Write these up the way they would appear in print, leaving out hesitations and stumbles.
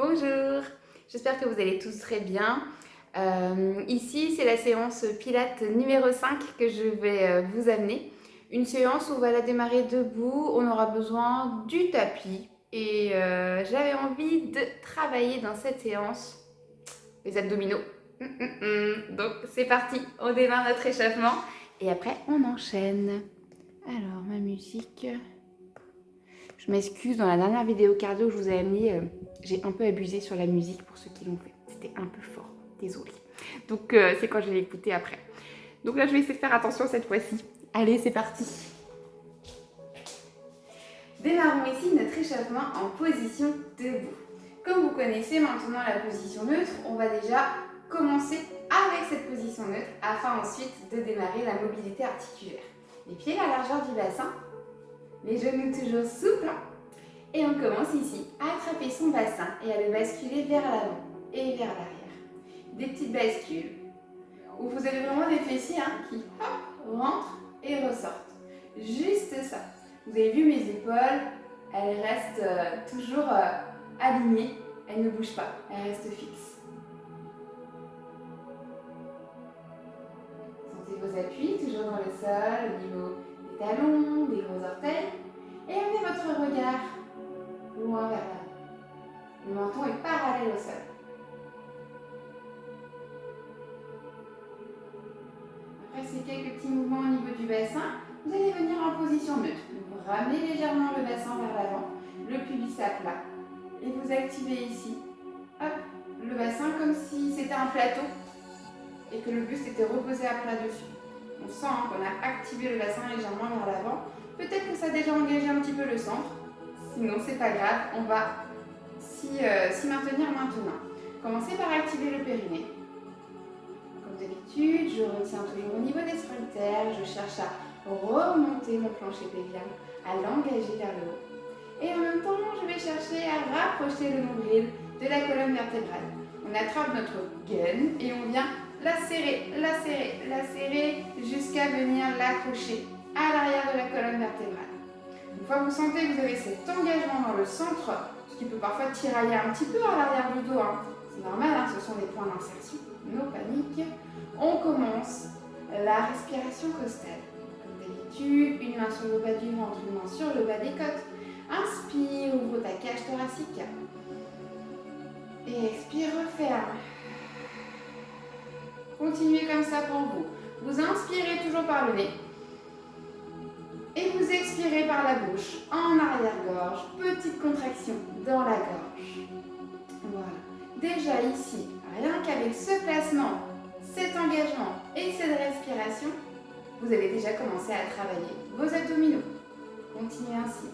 Bonjour, j'espère que vous allez tous très bien. Ici, c'est la séance Pilates numéro 5 que je vais vous amener. Une séance où on va la démarrer debout, on aura besoin du tapis. Et j'avais envie de travailler dans cette séance les abdominaux. Donc c'est parti, on démarre notre échauffement et après on enchaîne. Alors ma musique... Je m'excuse, dans la dernière vidéo cardio que je vous avais mis, j'ai un peu abusé sur la musique pour ceux qui l'ont fait. C'était un peu fort, désolée. Donc c'est quand je vais l'écouter après. Donc là je vais essayer de faire attention cette fois-ci. Allez, c'est parti. Démarrons ici notre échauffement en position debout. Comme vous connaissez maintenant la position neutre, on va déjà commencer avec cette position neutre afin ensuite de démarrer la mobilité articulaire. Les pieds à la largeur du bassin, les genoux toujours souples. Et on commence ici à attraper son bassin et à le basculer vers l'avant et vers l'arrière. Des petites bascules où vous avez vraiment des fessiers qui hop, rentrent et ressortent. Juste ça. Vous avez vu mes épaules, elles restent toujours alignées, elles ne bougent pas, elles restent fixes. Sentez vos appuis toujours dans le sol, au niveau des talons, des gros orteils. Et amenez votre regard loin vers l'avant. Le menton est parallèle au sol. Après ces quelques petits mouvements au niveau du bassin, vous allez venir en position neutre. Vous ramenez légèrement le bassin vers l'avant, le pubis à plat. Et vous activez ici, hop, le bassin comme si c'était un plateau et que le buste était reposé à plat dessus. On sent qu'on a activé le bassin légèrement vers l'avant. Peut-être que ça a déjà engagé un petit peu le centre. Sinon, c'est pas grave, on va s'y maintenir maintenant. Commencez par activer le périnée. Comme d'habitude, je retiens toujours au niveau des sphincters, je cherche à remonter mon plancher pelvien, à l'engager vers le haut. Et en même temps, je vais chercher à rapprocher le nombril de la colonne vertébrale. On attrape notre gaine et on vient la serrer, la serrer, la serrer jusqu'à venir l'accrocher à l'arrière de la colonne vertébrale. Une fois que vous sentez que vous avez cet engagement dans le centre, ce qui peut parfois tirailler un petit peu à l'arrière du dos, c'est normal, ce sont des points d'insertion, no panique. On commence la respiration costale. Comme d'habitude, une main sur le bas du ventre, une main sur le bas des côtes. Inspire, ouvre ta cage thoracique. Et expire, referme. Continuez comme ça pour vous. Vous inspirez toujours par le nez. Et vous expirez par la bouche, en arrière-gorge, petite contraction dans la gorge. Voilà. Déjà ici, rien qu'avec ce placement, cet engagement et cette respiration, vous avez déjà commencé à travailler vos abdominaux. Continuez ainsi.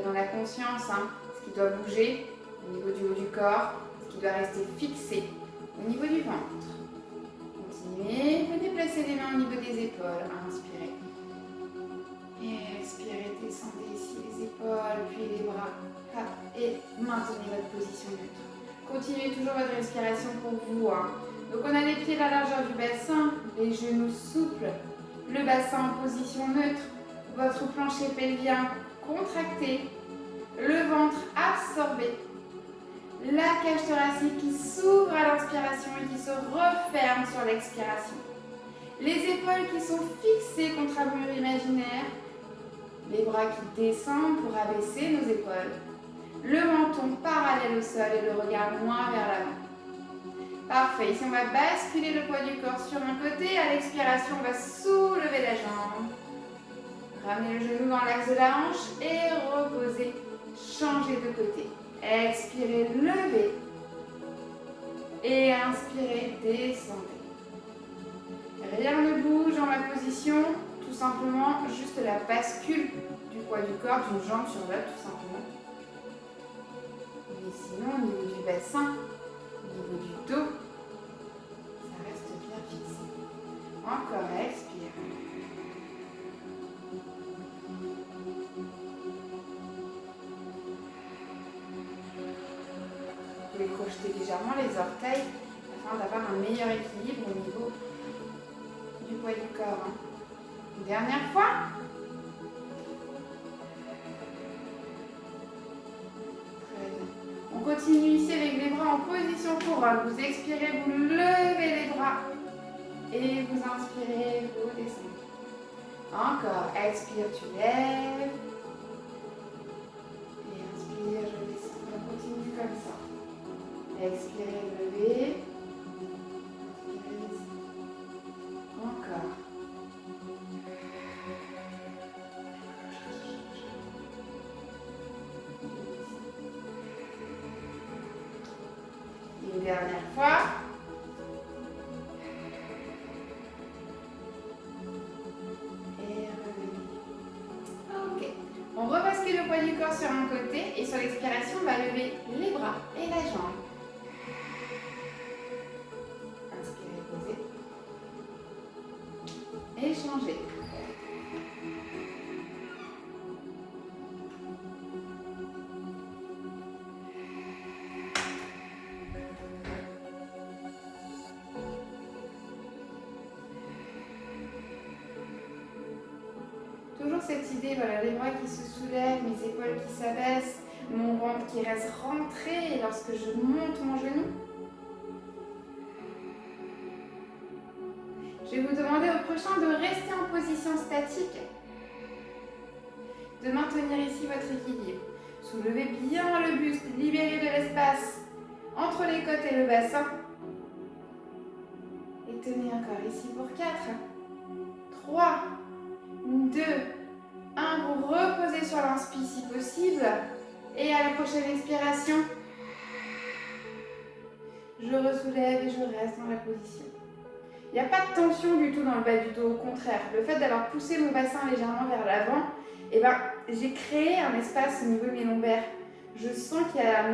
Dans la conscience, ce qui doit bouger au niveau du haut du corps, ce qui doit rester fixé au niveau du ventre. Continuez, venez placer les mains au niveau des épaules, inspirez. Et expirez, descendez ici les épaules, puis les bras, hop, et maintenez votre position neutre. Continuez toujours votre respiration pour vous. Donc on a les pieds à la largeur du bassin, les genoux souples, le bassin en position neutre, votre plancher pelvien contracté, le ventre absorbé, la cage thoracique qui s'ouvre à l'inspiration et qui se referme sur l'expiration. Les épaules qui sont fixées contre un mur imaginaire, les bras qui descendent pour abaisser nos épaules, le menton parallèle au sol et le regard loin vers l'avant. Parfait, ici on va basculer le poids du corps sur un côté, à l'expiration on va soulever la jambe. Ramenez le genou dans l'axe de la hanche et reposez. Changez de côté. Expirez, levez. Et inspirez, descendez. Rien ne bouge dans la position. Tout simplement, juste la bascule du poids du corps, d'une jambe sur l'autre, tout simplement. Mais sinon, au niveau du bassin, au niveau du dos, ça reste bien fixé. Encore, expire. pouvez crocheter légèrement les orteils afin d'avoir un meilleur équilibre au niveau du poids du corps. Une dernière fois. Très bien. On continue ici avec les bras en position couronne. Vous expirez, vous levez les bras. Et vous inspirez, vous descendez. Encore. Expire, tu lèves. Et inspire, je descends. On continue comme ça. Expirez, levez. Inspirez, descendez. Encore. Une dernière fois. Et revenez. Ok. On rebascule le poids du corps sur un côté et sur l'expiration, on va lever les bras et la jambe. Inspirez, posez. Et changez. Toujours cette idée, voilà, les bras qui se soulèvent, mes épaules qui s'abaissent, mon ventre qui reste rentré lorsque je monte mon genou. Je vais vous demander au prochain de rester en position statique, de maintenir ici votre équilibre. Soulevez bien le buste, libérez de l'espace entre les côtes et le bassin. Et tenez encore ici pour 4, 3, 2, 1. Vous reposez sur l'inspire si possible. Et à la prochaine expiration, je ressoulève et je reste dans la position. Il n'y a pas de tension du tout dans le bas du dos, au contraire. Le fait d'avoir poussé mon bassin légèrement vers l'avant, j'ai créé un espace au niveau de mes lombaires. Je sens qu'il y a,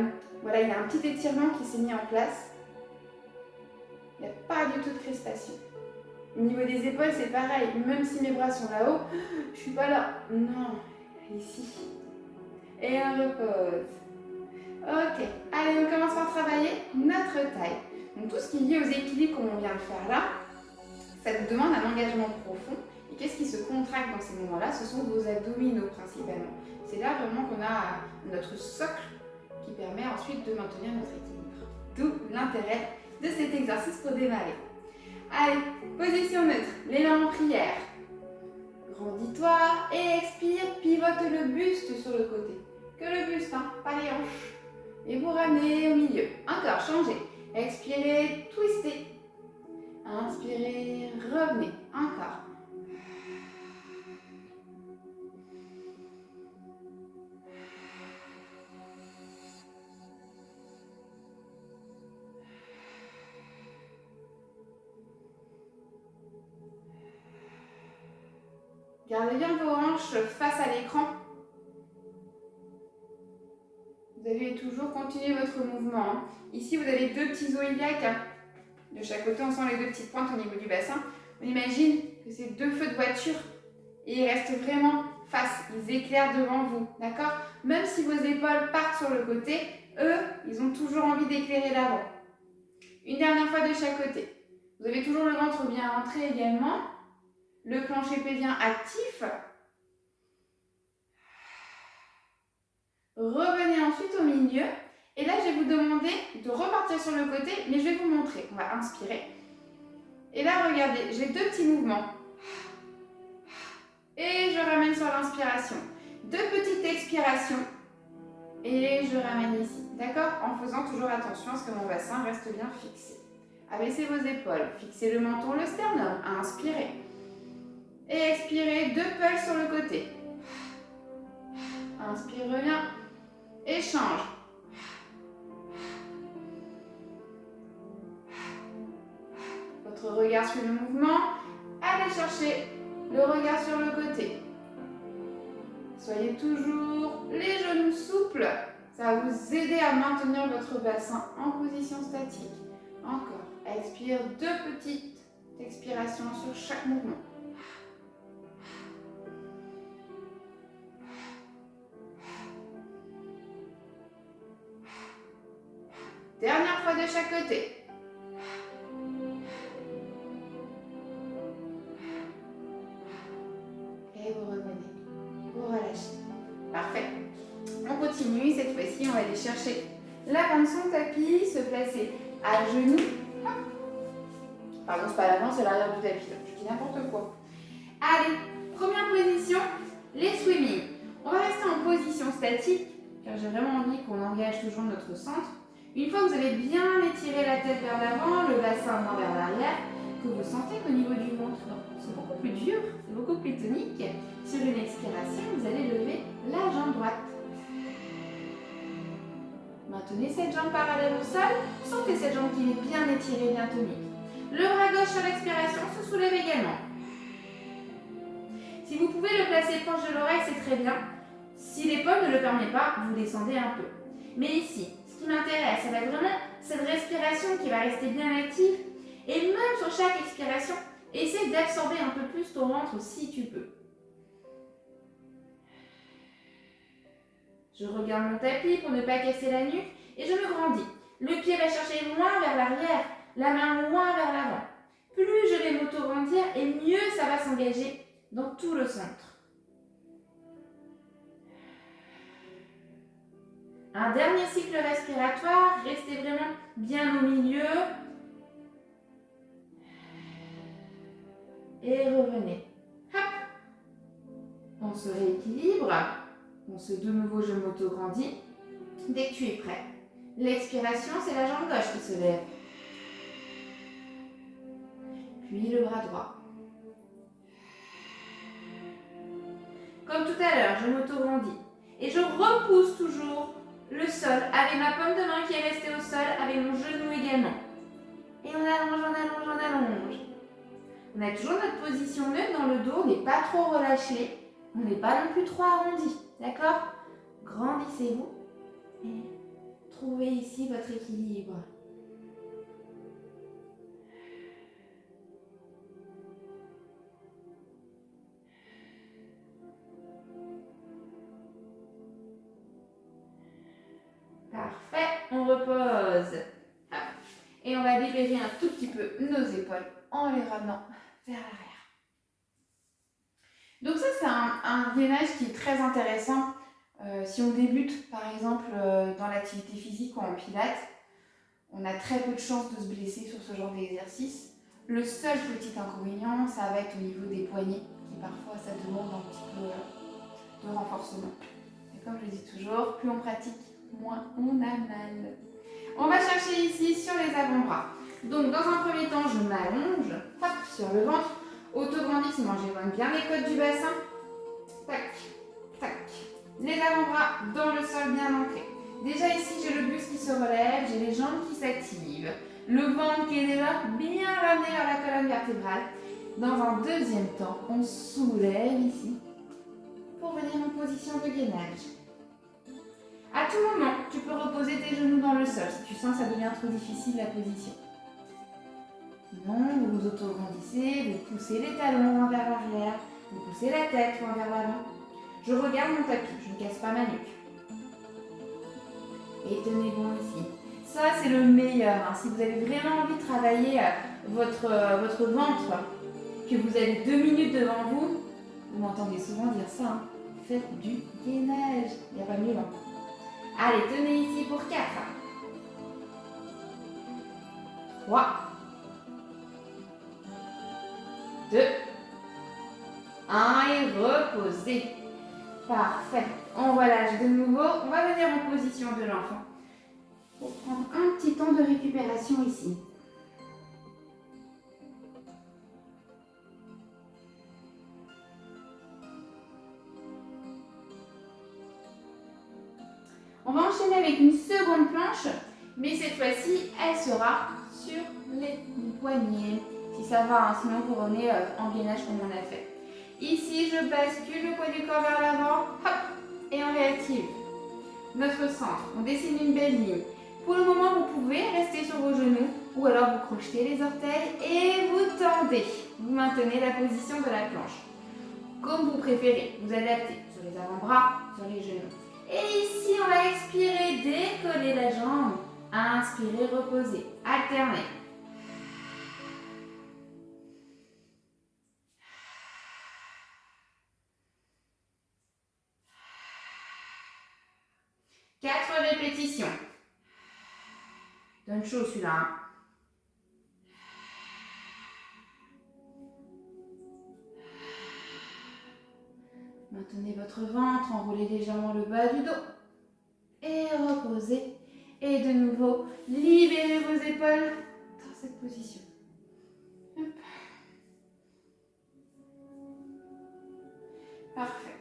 voilà, il y a un petit étirement qui s'est mis en place. Il n'y a pas du tout de crispation. Au niveau des épaules, c'est pareil. Même si mes bras sont là-haut, je ne suis pas là. Non, ici. Et on repose. Ok, allez, on commence par travailler notre taille. Donc tout ce qui est lié aux équilibres comme on vient de faire là, ça vous demande un engagement profond. Et qu'est-ce qui se contracte dans ces moments-là? Ce sont vos abdominaux principalement. C'est là vraiment qu'on a notre socle qui permet ensuite de maintenir notre équilibre. D'où l'intérêt de cet exercice pour démarrer. Allez, position neutre, les mains en prière. Grandis-toi et expire, pivote le buste sur le côté. Que le buste, hein, pas les hanches. Et vous ramenez au milieu. Encore, changez. Expirez, twistez. Inspirez, revenez. Encore. Gardez bien vos hanches face à l'écran. Vous allez toujours continuer votre mouvement. Ici, vous avez deux petits os iliaques. De chaque côté, on sent les deux petites pointes au niveau du bassin. On imagine que c'est deux feux de voiture et ils restent vraiment face. Ils éclairent devant vous, d'accord? Même si vos épaules partent sur le côté, eux, ils ont toujours envie d'éclairer l'avant. Une dernière fois de chaque côté. Vous avez toujours le ventre bien rentré également. Le plancher pelvien actif. Revenez ensuite au milieu. Et là, je vais vous demander de repartir sur le côté, mais je vais vous montrer. On va inspirer. Et là, regardez, j'ai deux petits mouvements. Et je ramène sur l'inspiration. Deux petites expirations. Et je ramène ici. D'accord? En faisant toujours attention à ce que mon bassin reste bien fixé. Abaissez vos épaules. Fixez le menton, le sternum. Inspirez. Et expirez, deux pulls sur le côté. Inspire, reviens. Échange. Votre regard sur le mouvement. Allez chercher le regard sur le côté. Soyez toujours les genoux souples. Ça va vous aider à maintenir votre bassin en position statique. Encore. Expire, deux petites expirations sur chaque mouvement. Dernière fois de chaque côté. Et vous revenez. Vous relâchez. Parfait. On continue. Cette fois-ci, on va aller chercher l'avant de son tapis, se placer à genoux. Pardon, c'est pas l'avant, c'est l'arrière du tapis. Je dis n'importe quoi. Allez, première position, les swimming. On va rester en position statique, car j'ai vraiment envie qu'on engage toujours notre centre. Une fois que vous avez bien étiré la tête vers l'avant, le bassin moins vers l'arrière, que vous sentez qu'au niveau du ventre, c'est beaucoup plus dur, c'est beaucoup plus tonique. Sur une expiration, vous allez lever la jambe droite. Maintenez cette jambe parallèle au sol, sentez cette jambe qui est bien étirée, bien tonique. Le bras gauche sur l'expiration se soulève également. Si vous pouvez le placer proche de l'oreille, c'est très bien. Si l'épaule ne le permet pas, vous descendez un peu. Mais ici, ce qui m'intéresse, ça va être vraiment cette respiration qui va rester bien active. Et même sur chaque expiration, essaie d'absorber un peu plus ton ventre si tu peux. Je regarde mon tapis pour ne pas casser la nuque et je me grandis. Le pied va chercher moins vers l'arrière, la main moins vers l'avant. Plus je vais m'auto-grandir et mieux ça va s'engager dans tout le centre. Un dernier cycle respiratoire, restez vraiment bien au milieu. Et revenez. Hop. On se rééquilibre. On se de nouveau, je m'auto-grandis. Dès que tu es prêt. L'expiration, c'est la jambe gauche qui se lève. Puis le bras droit. Comme tout à l'heure, je m'auto-grandis. Et je repousse toujours le sol avec ma paume de main qui est restée au sol, avec mon genou également. Et on allonge, on allonge, on allonge. On a toujours notre position neutre dans le dos, on n'est pas trop relâché, on n'est pas non plus trop arrondi. D'accord? Grandissez-vous et trouvez ici votre équilibre. Parfait, on repose. Et on va libérer un tout petit peu nos épaules en les ramenant vers l'arrière. Donc ça, c'est un gainage qui est très intéressant. Si on débute, par exemple, dans l'activité physique ou en pilates, on a très peu de chances de se blesser sur ce genre d'exercice. Le seul petit inconvénient, ça va être au niveau des poignets, qui parfois, ça demande un petit peu de renforcement. Et comme je dis toujours, plus on pratique, moins on a mal. On va chercher ici sur les avant-bras. Donc, dans un premier temps, je m'allonge, hop, sur le ventre. Auto-grandissement, j'éloigne bien les côtes du bassin. Tac, tac. Les avant-bras dans le sol bien ancrés. Déjà ici, j'ai le buste qui se relève, j'ai les jambes qui s'activent. Le ventre qui est déjà bien ramené vers la colonne vertébrale. Dans un deuxième temps, on soulève ici pour venir en position de gainage. À tout moment, tu peux reposer tes genoux dans le sol si tu sens que ça devient trop difficile la position. Sinon, vous vous auto-grandissez, vous poussez les talons vers l'arrière, vous poussez la tête vers l'avant. Je regarde mon tapis, je ne casse pas ma nuque. Et tenez bon ici. Ça, c'est le meilleur. Si vous avez vraiment envie de travailler votre ventre, que vous avez 2 minutes devant vous, vous m'entendez souvent dire ça, faites du gainage. Il n'y a pas mieux. Allez, tenez ici pour 4. 3. 2. 1 et reposez. Parfait. On relâche de nouveau. On va venir en position de l'enfant. Pour prendre un petit temps de récupération ici. On va enchaîner avec une seconde planche, mais cette fois-ci, elle sera sur les poignets. Si ça va, sinon vous revenez en gainage comme on a fait. Ici, je bascule le poids du corps vers l'avant, hop, et on réactive notre centre. On dessine une belle ligne. Pour le moment, vous pouvez rester sur vos genoux ou alors vous crochetez les orteils et vous tendez. Vous maintenez la position de la planche. Comme vous préférez, vous adaptez sur les avant-bras, sur les genoux. Et ici, on va expirer, décoller la jambe. Inspirez, reposez. Alternez. Quatre répétitions. Donne chaud celui-là. Hein. Maintenez votre ventre, enroulez légèrement le bas du dos. Et reposez. Et de nouveau, libérez vos épaules dans cette position. Hop. Parfait.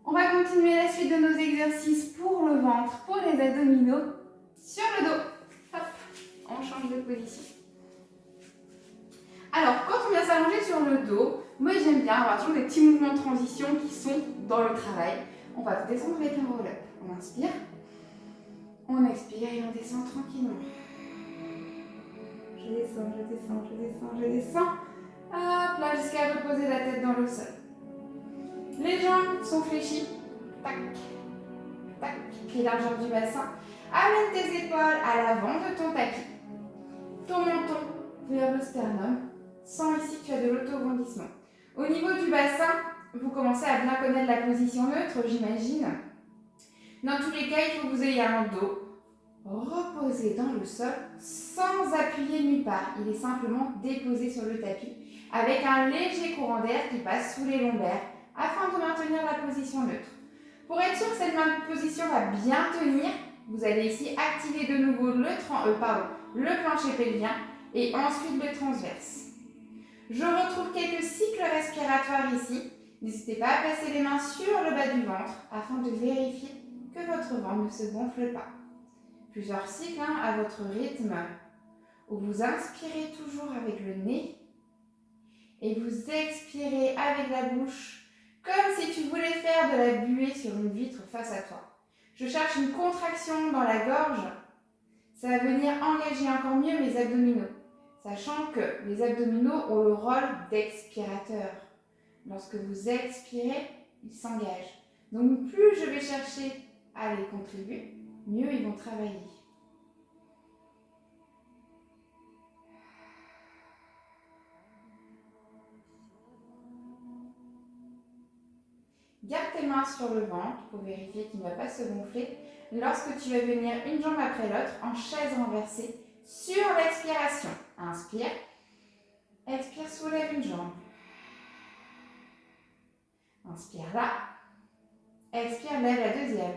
On va continuer la suite de nos exercices pour le ventre, pour les abdominaux, sur le dos. Hop. On change de position. Alors, quand on vient s'allonger sur le dos, moi j'aime bien avoir toujours des petits mouvements de transition qui sont dans le travail. On va descendre avec un roll-up. On inspire, on expire et on descend tranquillement. Je descends, je descends, je descends, je descends. Hop là, jusqu'à reposer la tête dans le sol. Les jambes sont fléchies. Tac, tac. Puis largeur du bassin. Amène tes épaules à l'avant de ton tapis. Ton menton vers le sternum. Sens ici que tu as de l'autograndissement. Au niveau du bassin, vous commencez à bien connaître la position neutre, j'imagine. Dans tous les cas, il faut que vous ayez un dos reposé dans le sol sans appuyer nulle part. Il est simplement déposé sur le tapis avec un léger courant d'air qui passe sous les lombaires afin de maintenir la position neutre. Pour être sûr que cette position va bien tenir, vous allez ici activer de nouveau le plancher pelvien et ensuite le transverse. Je retrouve quelques cycles respiratoires ici. N'hésitez pas à placer les mains sur le bas du ventre afin de vérifier que votre ventre ne se gonfle pas. Plusieurs cycles à votre rythme où vous inspirez toujours avec le nez et vous expirez avec la bouche comme si tu voulais faire de la buée sur une vitre face à toi. Je cherche une contraction dans la gorge. Ça va venir engager encore mieux mes abdominaux. Sachant que les abdominaux ont le rôle d'expirateur. Lorsque vous expirez, ils s'engagent. Donc plus je vais chercher à les contribuer, mieux ils vont travailler. Garde tes mains sur le ventre pour vérifier qu'il ne va pas se gonfler. Lorsque tu vas venir une jambe après l'autre en chaise renversée sur l'expiration. Inspire. Expire, soulève une jambe. Inspire là. Expire, lève la deuxième.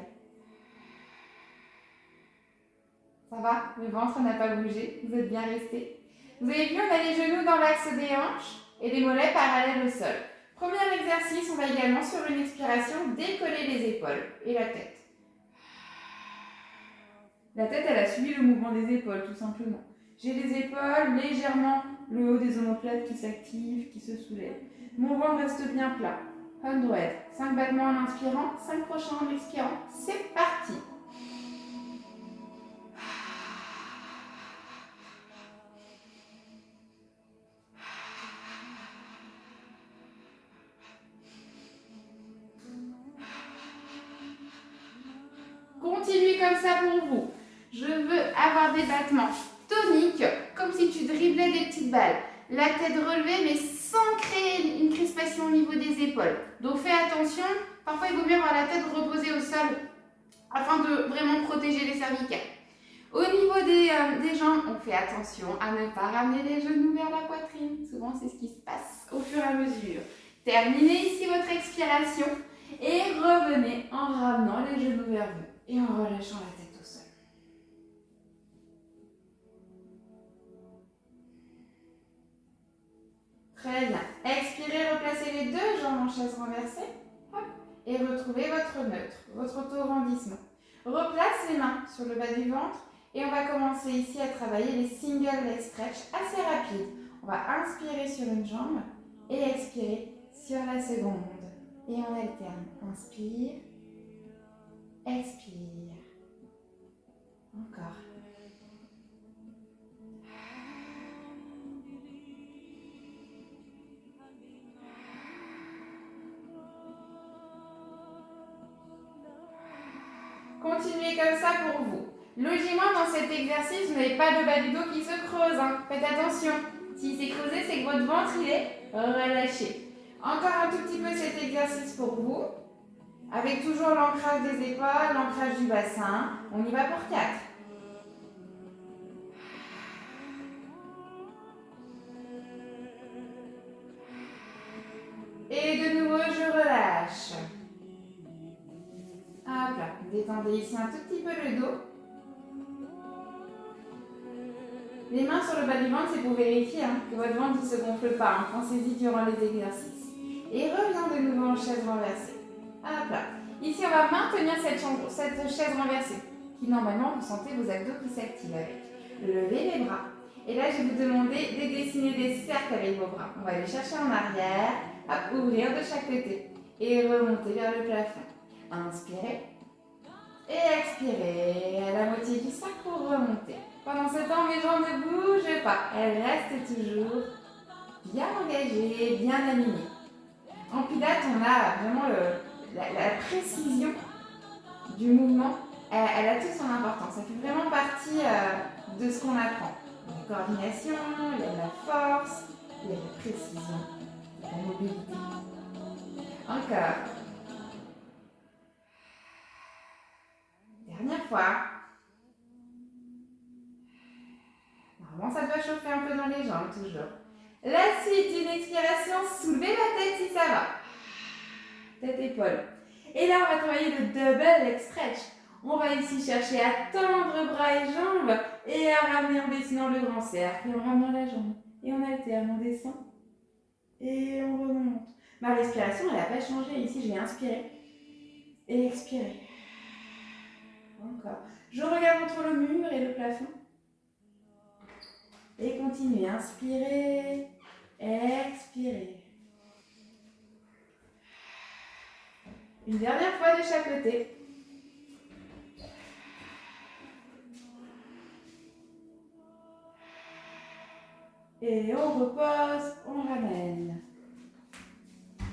Ça va? Le ventre n'a pas bougé. Vous êtes bien resté. Vous avez vu, on a les genoux dans l'axe des hanches et les mollets parallèles au sol. Premier exercice, on va également sur une expiration décoller les épaules et la tête. La tête, elle a suivi le mouvement des épaules, tout simplement. J'ai les épaules, légèrement le haut des omoplates qui s'active, qui se soulève. Mon ventre reste bien plat. 100. 5 battements en inspirant, 5 prochains en expirant. C'est parti. Continuez comme ça pour vous. Je veux avoir des battements toniques, comme si tu driblais des petites balles. La tête relevée, mais sans créer une crispation au niveau des épaules. Donc fais attention, parfois il vaut mieux avoir la tête reposée au sol, afin de vraiment protéger les cervicales. Au niveau des jambes, on fait attention à ne pas ramener les genoux vers la poitrine. Souvent, c'est ce qui se passe au fur et à mesure. Terminez ici votre expiration et revenez en ramenant les genoux vers vous et en relâchant la tête au sol. Très bien. Expirez, replacez les deux jambes en chaise renversée. Hop, et retrouvez votre neutre, votre auto-grandissement. Replace les mains sur le bas du ventre et on va commencer ici à travailler les single leg stretch assez rapides. On va inspirer sur une jambe et expirer sur la seconde. Et on alterne. Inspire, expire. Encore. Continuez comme ça pour vous. Logiquement, dans cet exercice, vous n'avez pas le bas du dos qui se creuse. Hein. Faites attention. S'il s'est creusé, c'est que votre ventre, il est relâché. Encore un tout petit peu cet exercice pour vous. Avec toujours l'ancrage des épaules, l'ancrage du bassin. On y va pour 4. Et de nouveau, je relâche. Hop là, détendez ici un tout petit peu le dos. Les mains sur le bas du ventre, c'est pour vérifier que votre ventre ne se gonfle pas. Pensez-y durant les exercices. Et reviens de nouveau en chaise renversée. Hop là. Ici, on va maintenir cette chaise renversée, qui normalement, vous sentez vos abdos qui s'activent avec. Levez les bras. Et là, je vais vous demander de dessiner des cercles avec vos bras. On va les chercher en arrière, hop, ouvrir de chaque côté et remonter vers le plafond. Inspirez et expirez à la moitié du cercle pour remonter. Pendant ce temps, mes jambes ne bougent pas. Elles restent toujours bien engagées, bien alignées. En pilates, on a vraiment la précision du mouvement. Elle a toute son importance. Ça fait vraiment partie de ce qu'on apprend. Il y a la coordination, il y a la force, il y a la précision, il y a la mobilité. Encore. Dernière fois. Normalement, ça doit chauffer un peu dans les jambes, toujours. La suite, une expiration, soulevez la tête si ça va. Tête, épaule. Et là, on va travailler le double leg stretch. On va ici chercher à tendre bras et jambes et à ramener en dessinant le grand cercle et en ramenant la jambe. Et on alterne, on descend et on remonte. Ma respiration, elle n'a pas changé. Ici, je vais inspirer et expirer. Encore. Je regarde entre le mur et le plafond. Et continuez. Inspirez, expirez. Une dernière fois de chaque côté. Et on repose, on ramène.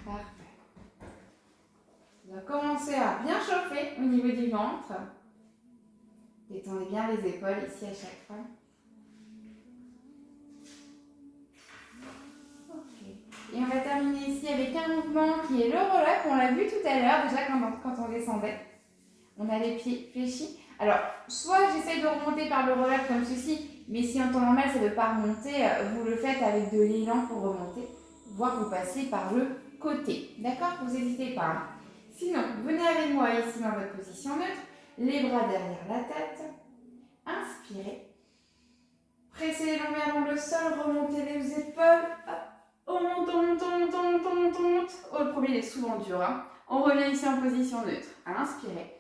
Parfait. On va commencer à bien chauffer au niveau du ventre. Détendez bien les épaules ici à chaque fois. Ok. Et on va terminer ici avec un mouvement qui est le roll-up. On l'a vu tout à l'heure déjà quand on descendait. On a les pieds fléchis. Alors, soit j'essaie de remonter par le roll-up comme ceci, mais si en temps normal ça ne veut pas remonter, vous le faites avec de l'élan pour remonter, voire vous passez par le côté. D'accord? Vous n'hésitez pas. Hein. Sinon, venez avec moi ici dans votre position neutre, les bras derrière la tête. Inspirez. Pressez les lombaires dans le sol, remontez les épaules. Hop. On monte, on monte, on monte, on monte, on monte, on monte. Oh, le premier il est souvent dur. Hein. On revient ici en position neutre. Inspirez.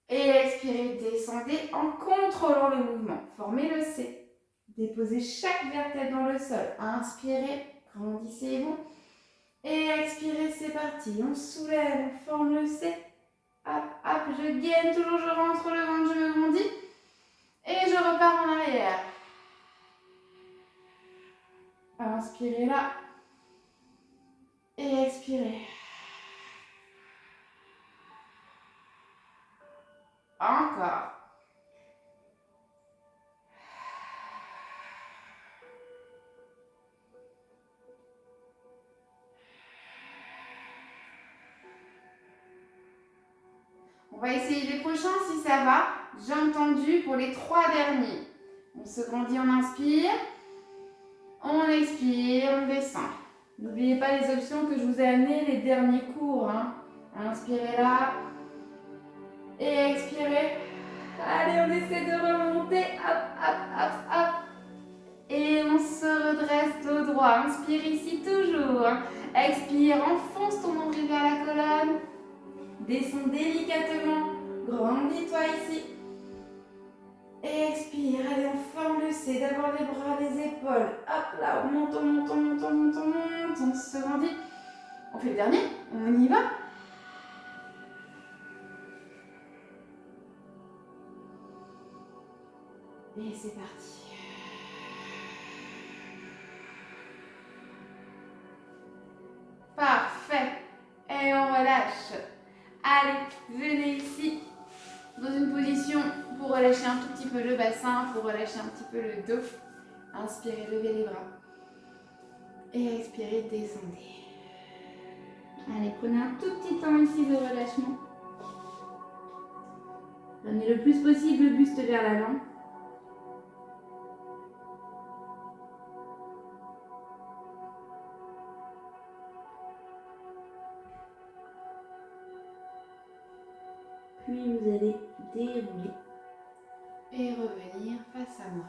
Et expirez, descendez en contrôlant le mouvement. Formez le C. Déposez chaque vertèbre dans le sol. Inspirez, grandissez-vous. Et expirez, c'est parti. On soulève, on forme le C. Hop, hop, je gaine, toujours je rentre le ventre, je me grandis. Et je repars en arrière. Inspirez là. Et expirez. Encore. On va essayer les prochains si ça va. Jambes tendues pour les 3 derniers. On se grandit, on inspire. On expire, on descend. N'oubliez pas les options que je vous ai amenées les derniers cours. Hein. Inspirez là. Et expirez. Allez, on essaie de remonter. Hop, hop, hop, hop. Et on se redresse dos droit. Inspire ici toujours. Expire, enfonce ton nombril vers la colonne. Descends délicatement. Grandis-toi ici. Et expire. Allez, on forme le C. D'abord les bras, les épaules. Hop là, on monte, on monte, on monte, on monte, on monte. On se grandit. On fait le dernier. On y va. Et c'est parti. Parfait. Et on relâche. Allez, venez ici. relâcher un tout petit peu le bassin, il faut relâcher un petit peu le dos. Inspirez, levez les bras. Et expirez, descendez. Allez, prenez un tout petit temps ici de relâchement. Ramenez le plus possible le buste vers l'avant. Puis vous allez dérouler et revenir face à moi.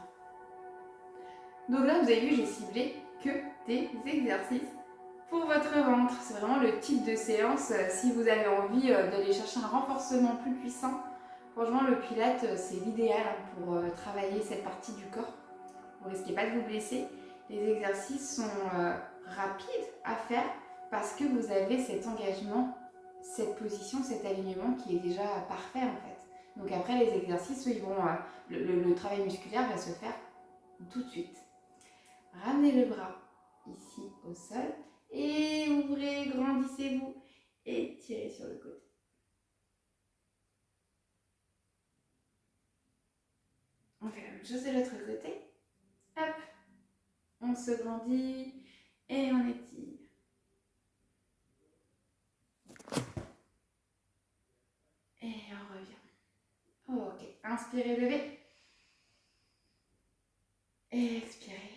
Donc là, vous avez vu, j'ai ciblé que des exercices pour votre ventre. C'est vraiment le type de séance. Si vous avez envie d'aller chercher un renforcement plus puissant, franchement, le Pilates, c'est l'idéal pour travailler cette partie du corps. Vous ne risquez pas de vous blesser. Les exercices sont rapides à faire parce que vous avez cet engagement, cette position, cet alignement qui est déjà parfait en fait. Donc après, les exercices, ils vont, le travail musculaire va se faire tout de suite. Ramenez le bras ici au sol et ouvrez, grandissez-vous et tirez sur le côté. On fait la même chose de l'autre côté. Hop, on se grandit et on étire. Et on revient. Ok, inspirez, levez. Et expirez.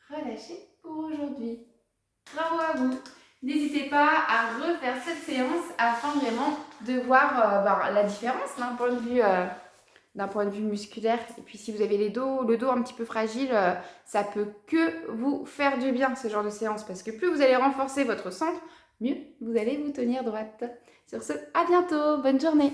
Relâchez pour aujourd'hui. Bravo à vous. N'hésitez pas à refaire cette séance afin vraiment de voir la différence d'un point de vue musculaire. Et puis si vous avez le dos un petit peu fragile, ça peut que vous faire du bien ce genre de séance. Parce que plus vous allez renforcer votre centre, mieux vous allez vous tenir droite. Sur ce, à bientôt, bonne journée.